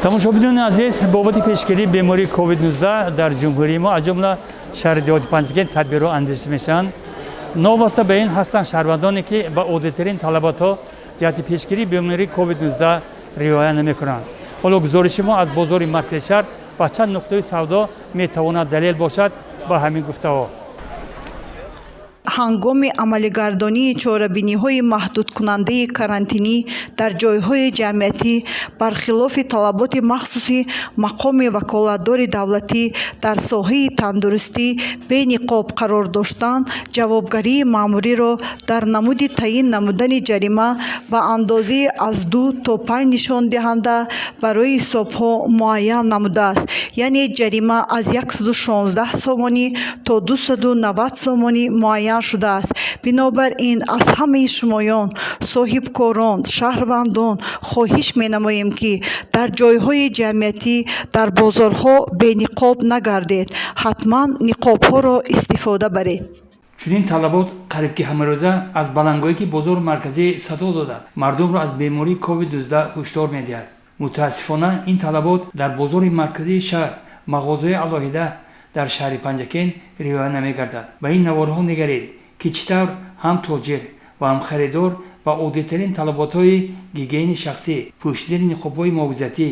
тамошобинони азиз, бобати пешгирии бемории COVID-19 дар ҷумҳурии мо аз ҷумла шаҳри диҳоти Панҷгент тадбирҳо андеша мешаванд. Новобаста ба ин ҳастанд шаҳрвандоне ки ба оддитарин талаботҳо ҷиҳати пешгирии бемории COVID-19 риоя намекунанд. ҳоло гузориши мо аз бозори маркази шаҳр ба чанд нуқтаи савдо метавонад далел бошад ба ҳамин гуфтаҳо. ҳангоми амалигардонии чорабиниҳои маҳдудкунандаи карантинӣ дар ҷойҳои ҷамъиятӣ бархилофи талаботи махсуси мақоми ваколатдори давлатӣ дар соҳаи тандурустӣ бе ниқоб қарор доштан ҷавобгарии маъмуриро дар намуди таъин намудани ҷарима ба андозаи аз 2 то 5 нишондиҳанда барои ҳисобҳо муайян намудааст, яъне ҷарима аз 116 сомонӣ то 290 сомонӣ муайян шудааст. бинобар ин аз ҳамаи шумоён соҳибкорон, шаҳрвандон хоҳиш менамоем ки дар ҷойҳои ҷамъиятӣ дар бозорҳо бениқоб нагардед, ҳатман ниқобҳоро истифода баред. чунин талабот қариб ки ҳамарӯза аз балангоҳе ки бозори марказӣ садо дода мардумро аз бемории COVID-19 ҳушдор медиҳад. мутаассифона ин талабот дар бозори марказии шаҳр мағозаҳои алоҳида дар шаҳри Панҷакент риоя намегардад. ба ин наворҳо niгаред ки чӣ тавр ҳам тоҷир ва ҳам харидор ба оддитарин талаботҳои гигиени шахсӣ, пӯшидани ниқобҳои муҳофизатӣ,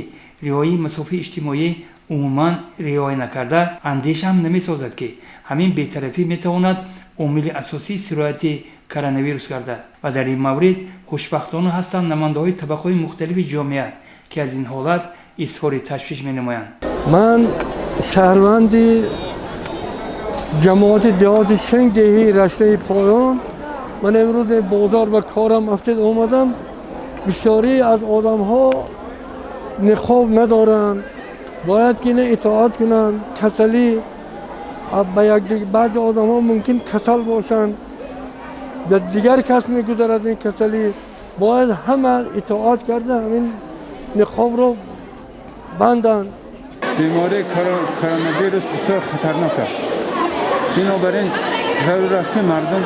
риояи масофаи иҷтимоӣ умуман риоя накарда андешаам намесозад ки ҳамин бетарафӣ метавонад омили асосии сирояти коронавирус гардад. ва дар ин маврид хушбахтона ҳастанд намояндаҳои табақаҳои мухталифи ҷомеа ки аз ин ҳолат изҳори ташвиш менамоянд. ман шаҳрванди ҷамоати диҳоти шингдеҳии раштаи поён, ман имрӯз бозор ба корам афтед омадам. бисёрӣ аз одамҳо ниқоб надоранд, бояд ки на итоат кунанд. касалӣ ба баъзе одамҳо мумкин касал бошанд, дигар кас мегузарад ин касалӣ. бояд ҳама итоат карда ҳамин ниқобро банданд. بیماری کرونا بسیار خطرناک است. بنابراین ضرور است که مردم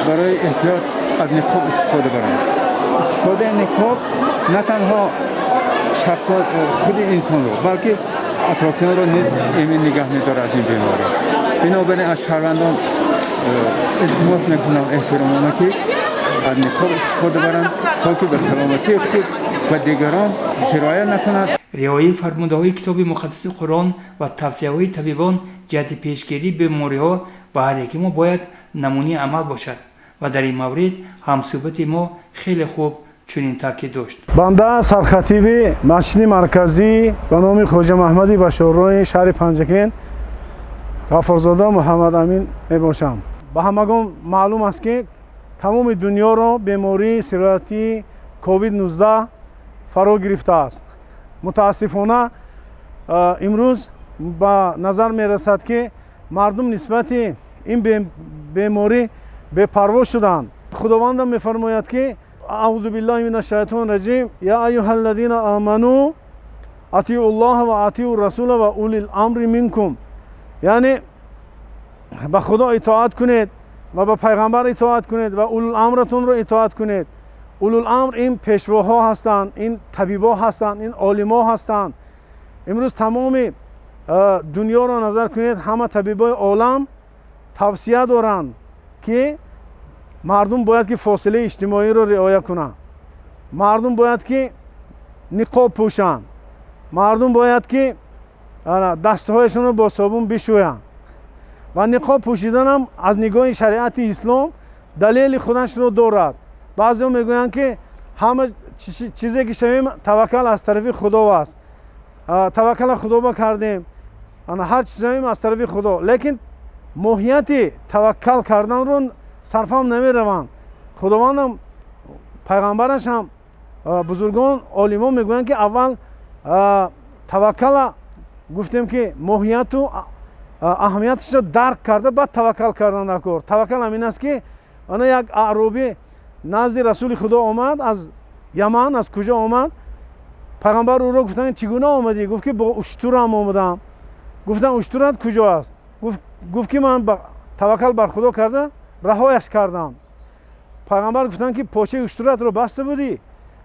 برای احتیاط از نقاب استفاده برند. استفاده نقاب نه تنها شخص خود انسان رو بلکه اطرافیان رو ایمن نگه می‌دارد از این بیماری. بنابراین از شهروندان التماس می‌کنم احترامانه که از نقاب استفاده برند تا که به سلامتی خود و دیگران سرایت نکنند. риояи фармудаҳои китоби муқаддаси Қуръон ва тавсияҳои табибон ҷиҳати пешгирии бемориҳо ба ҳар яки мо бояд намуни амал бошад ва дар ин маврид ҳамсӯҳбати мо хеле хуб чунин таъкид дошт. банда сархатиби масҷиди марказӣ ба номи хоҷа маҳмади башорроҳи шаҳри Панҷакент Ғафурзода Муҳаммад Амин мебошам. ба ҳамагон маълум аст ки тамоми дунёро бемории сироятии COVID-19 фаро гирифтааст. мутаассифона имрӯз ба назар мерасад ки мардум нисбати ин беморӣ бепарво шуданд. худовандам мефармояд ки аъузу биллаҳи мина шайтони раҷим я айюҳаллазина аману атиъу ллоҳа ва атиъу расула ва улил амри минкум, яъне ба худо итоат кунед ва ба пайғамбар итоат кунед ва улул амратонро итоат кунед. улул амр ин пешвоҳо ҳастанд, ин табибо ҳастанд, ин олимо ҳастанд. имрӯз тамоми дунёро назар кунед, ҳама табибои олам тавсия доранд ки мардум бояд ки фосилаи иҷтимоиро риоя кунанд, мардум бояд ки ниқоб пӯшанд, мардум бояд ки дастҳояшонро бо собун бишӯянд. ва ниқоб пӯшиданам аз нигоҳи шариати ислом далели худашро дорад. баъзеҳо мегӯянд ки ҳама чизе ки шавем таваккал аз тарафи худо аст. таваккала худоба кардем, ҳар чиз шавем аз тарафи худо. лекин моҳияти таваккал карданро сарфам намераванд. худовандам пайғамбараш ҳам бузургон олимон мегӯянд ки аввал таваккала гуфтем ки моҳияту аҳамияташро дарк карда баъд таваккал кардан дар кор. таваккал ҳамин аст ки ана як аъробӣ назди расули худо омад аз яман, аз куҷо омад. пайғамбар ӯро гуфтанд чӣ гуна омадӣ? гуфт ки бо уштурам омадам. гуфтанд уштурат куҷо аст? гуфт ки ман таваккал бар худо карда раҳояш кардам. пайғамбар гуфтанд ки почаи уштуратро баста будӣ?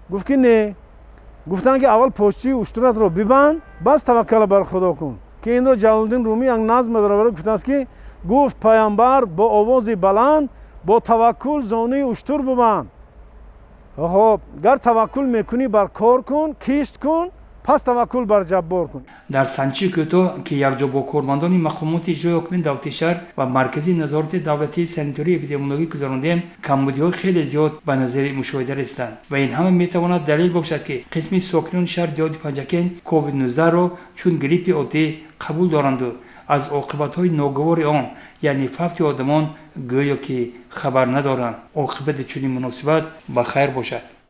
гуфт ки не. гуфтанд ки аввал почтии уштуратро бибанд бас таваккал бар худо кун ки инро ҷалолиддин румӣ як назм медорад гуфтааст ки гуфт паямбар бо овози баланд бо таваккул зонии уштур бубанд. خب گر توکل میکنی بر کار کن کیست کن پس توکل بر جبار کن. در سنچی کوتاه که یک جا با کارمندان مقامات اجرایی حکومت دولتی شهر و مرکزی نظارت دولتی سانیتاری اپیدمیولوژی گذراندیم کمبودی‌های خیلی زیاد به نظر مشاهده رسیدند و این همه میتواند دلیل باشد که قسمی ساکنان شهر دیادی پنجکین کووید 19 را چون گریپ عادی قبول دارند و از عاقبت‌های ناگوار آن یعنی فوت آدمان گویا که خبر ندارند. عاقبت چنین مناسبت بخیر باشد.